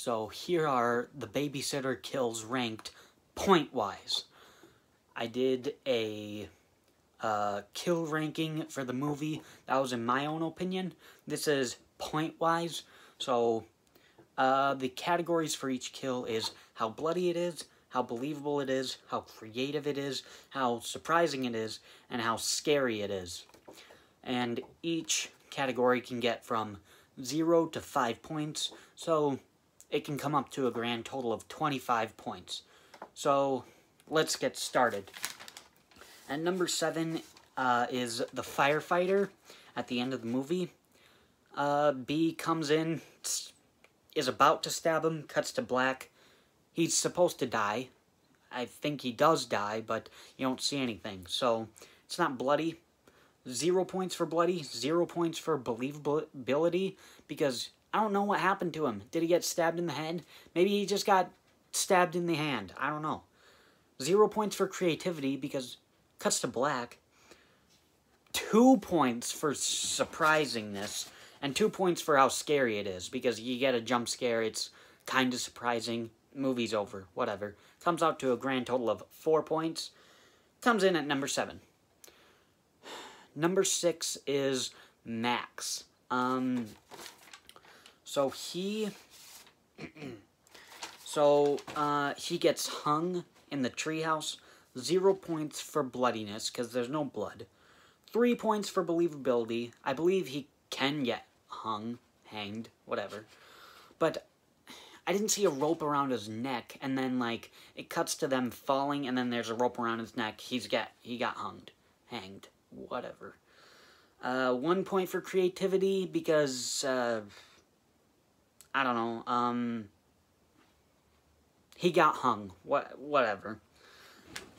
So here are the Babysitter kills ranked point-wise. I did a kill ranking for the movie. That was in my own opinion. This is point-wise. So the categories for each kill is how bloody it is, how believable it is, how creative it is, how surprising it is, and how scary it is. And each category can get from 0 to 5 points, so it can come up to a grand total of 25 points. So let's get started. At number 7 is the firefighter at the end of the movie. B comes in, is about to stab him, cuts to black. He's supposed to die. I think he does die, but you don't see anything. So it's not bloody. 0 points for bloody, 0 points for believability, because I don't know what happened to him. Did he get stabbed in the head? Maybe he just got stabbed in the hand. I don't know. 0 points for creativity, because cuts to black. 2 points for surprisingness, and 2 points for how scary it is, because you get a jump scare, it's kind of surprising, movie's over, whatever. Comes out to a grand total of 4 points. Comes in at number 7. Number 6 is Max. So he gets hung in the treehouse. 0 points for bloodiness, because there's no blood. 3 points for believability. I believe he can get hanged, whatever. But I didn't see a rope around his neck, and then, like, it cuts to them falling, and then there's a rope around his neck. He got hanged, whatever. 1 point for creativity, because, I don't know, he got hung, whatever.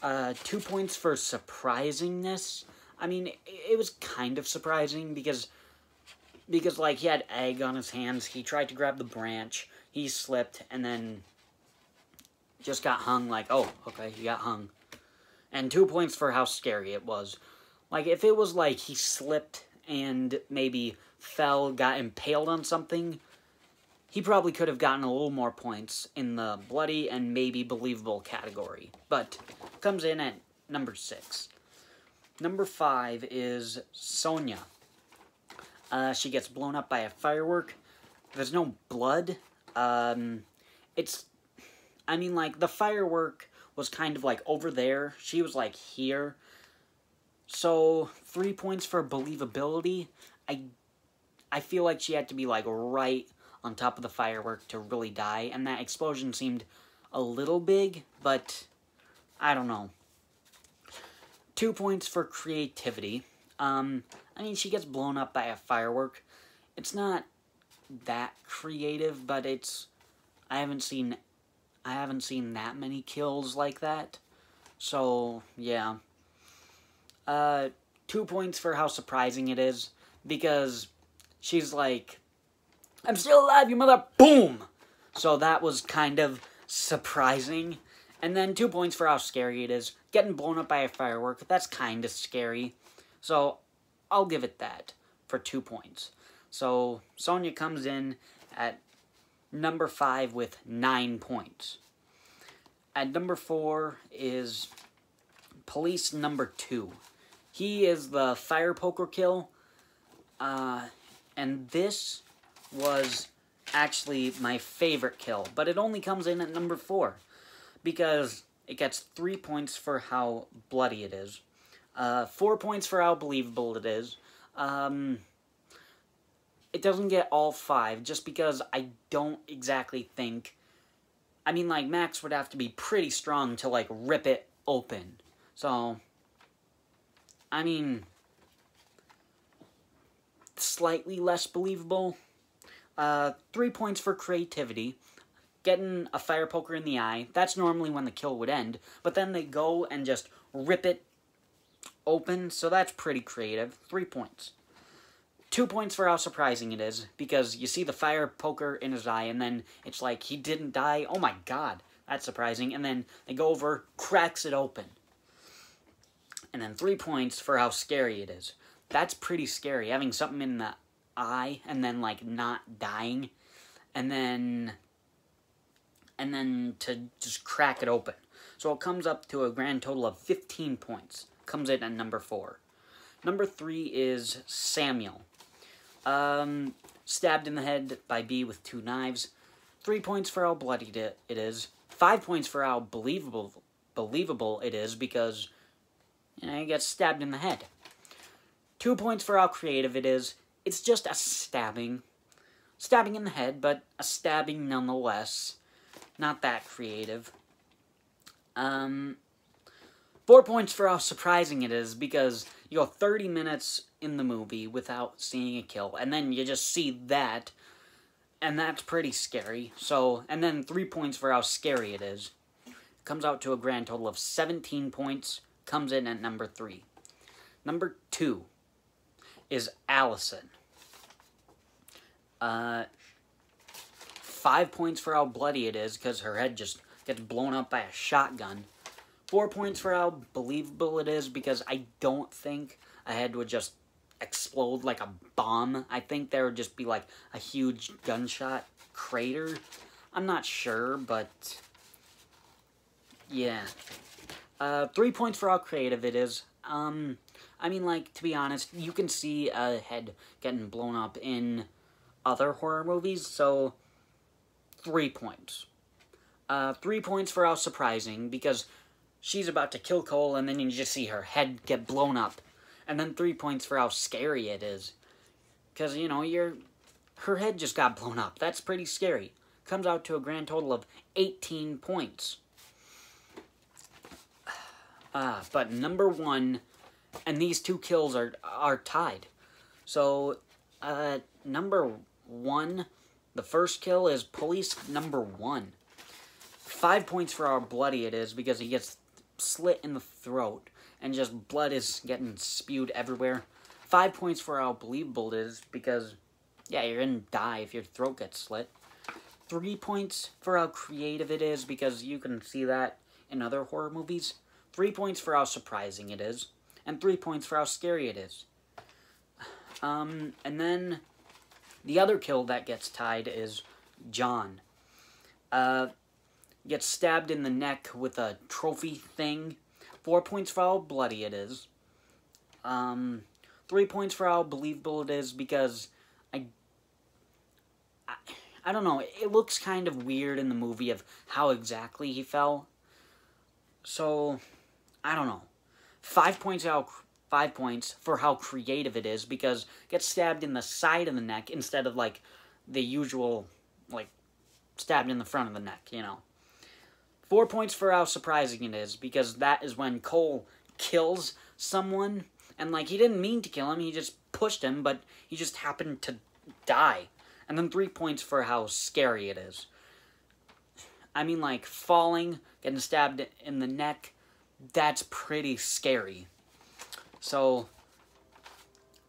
2 points for surprisingness. I mean, it was kind of surprising, because, like, he had egg on his hands, he tried to grab the branch, he slipped, and then just got hung, like, oh, okay, he got hung. And 2 points for how scary it was. Like, if it was like he slipped and maybe fell, got impaled on something, he probably could have gotten a little more points in the bloody and maybe believable category. But comes in at number 6. Number 5 is Sonia. She gets blown up by a firework. There's no blood. I mean, like, the firework was kind of, like, over there. She was, like, here. So, 3 points for believability. I feel like she had to be, like, right on top of the firework to really die. And that explosion seemed a little big, but I don't know. 2 points for creativity. I mean, she gets blown up by a firework. It's not that creative, but I haven't seen that many kills like that. So, yeah. 2 points for how surprising it is, because she's like, I'm still alive, you mother, boom! So that was kind of surprising. And then 2 points for how scary it is. Getting blown up by a firework, that's kind of scary. So I'll give it that for 2 points. So Sonia comes in at number 5 with 9 points. At number 4 is Police number 2. He is the fire poker kill. And this was actually my favorite kill. But it only comes in at number 4. Because it gets 3 points for how bloody it is. 4 points for how believable it is. It doesn't get all 5, just because I don't exactly think... I mean, like, Max would have to be pretty strong to, like, rip it open. So, I mean, slightly less believable. 3 points for creativity. Getting a fire poker in the eye, that's normally when the kill would end. But then they go and just rip it open, so that's pretty creative. 3 points. 2 points for how surprising it is, because you see the fire poker in his eye, and then it's like, he didn't die. Oh my god, that's surprising. And then they go over, cracks it open. And then 3 points for how scary it is. That's pretty scary, having something in the eye, and then, like, not dying. And then and then to just crack it open. So it comes up to a grand total of 15 points. Comes in at number 4. Number 3 is Samuel. Stabbed in the head by B with 2 knives. 3 points for how bloody it is. 5 points for how believable it is because, you know, he gets stabbed in the head. 2 points for how creative it is. It's just a stabbing. Stabbing in the head, but a stabbing nonetheless. Not that creative. 4 points for how surprising it is, because you go 30 minutes in the movie without seeing a kill, and then you just see that, and that's pretty scary. So, and then 3 points for how scary it is. Comes out to a grand total of 17 points. Comes in at number 3. Number 2 is Allison. 5 points for how bloody it is, because her head just gets blown up by a shotgun. 4 points for how believable it is, because I don't think a head would just explode like a bomb. I think there would just be like a huge gunshot crater. I'm not sure, but yeah. 3 points for how creative it is. I mean, like, to be honest, you can see a head getting blown up in other horror movies, so 3 points. 3 points for how surprising, because she's about to kill Cole, and then you just see her head get blown up. And then 3 points for how scary it is. Because, you know, her head just got blown up. That's pretty scary. Comes out to a grand total of 18 points. But number 1, and these 2 kills are tied. So, number 1, the first kill is police number 1. 5 points for how bloody it is, because he gets slit in the throat, and just blood is getting spewed everywhere. 5 points for how believable it is, because, yeah, you're gonna die if your throat gets slit. 3 points for how creative it is, because you can see that in other horror movies. 3 points for how surprising it is, and 3 points for how scary it is. And then the other kill that gets tied is John. Gets stabbed in the neck with a trophy thing. 4 points for how bloody it is. 3 points for how believable it is, because I don't know, it looks kind of weird in the movie of how exactly he fell. So, I don't know. 5 points for how creative it is, because it gets stabbed in the side of the neck instead of, like, the usual, like, stabbed in the front of the neck, you know. 4 points for how surprising it is, because that is when Cole kills someone, and, like, he didn't mean to kill him, he just pushed him, but he just happened to die. And then 3 points for how scary it is. I mean, like, falling, getting stabbed in the neck, that's pretty scary. So,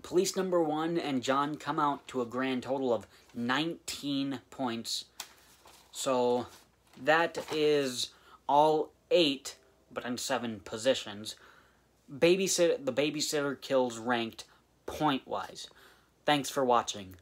police number 1 and John come out to a grand total of 19 points. So, that is all 8, but in 7 positions. The Babysitter kills ranked point-wise. Thanks for watching.